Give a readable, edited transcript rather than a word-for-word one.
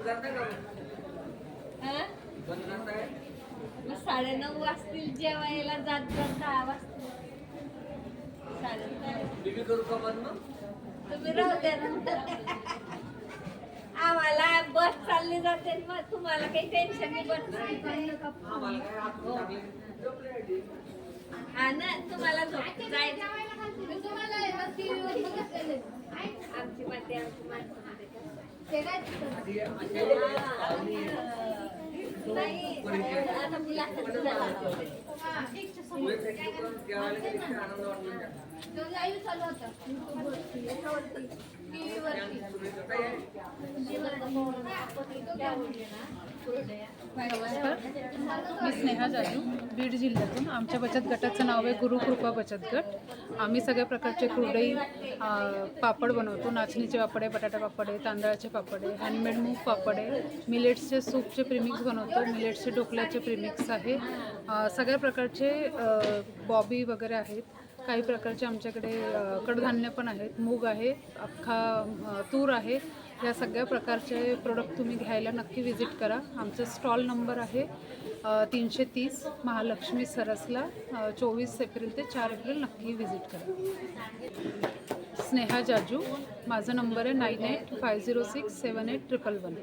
मग 9:30 वाजतील जेवायला, जात 10 वाजतील. तुम्ही राहू द्या नंतर. आम्हाला बस चालली जाते, मग तुम्हाला काही टेन्शन नाही. बस हा ना, तुम्हाला झोप जायचं. आमची मध्ये नाही आता मुलाखत चालू होता नमस्कार, मी स्नेहा जाजू, बीड जिल्ह्यातून. आमच्या बचत गटाचं नाव आहे गुरुकृपा बचत गट. आम्ही सगळ्या प्रकारचे कुरडई, पापड बनवतो. नाचणीचे पापड आहे, बटाटा पापड आहे, तांदळाचे पापड आहे, हँडमेड मूग पापड आहे, मिलेट्सचे सूपचे प्रीमिक्स बनवतो, मिलेट्सचे ढोकल्याचे प्रीमिक्स आहे, सगळ्या प्रकारचे बॉबी वगैरे आहेत. काही प्रकारचे आमच्याकडे कडधान्य पण आहेत, मूग आहे, अख्खा तूर आहे. या सगळ्या प्रकारचे प्रोडक्ट तुम्ही घ्यायला नक्की व्हिजिट करा. आमचा स्टॉल नंबर आहे 330 महालक्ष्मी सरसला. 24 एप्रिल ते 4 एप्रिल नक्की व्हिजिट करा. स्नेहा जाजू, माझा नंबर आहे 9850678111.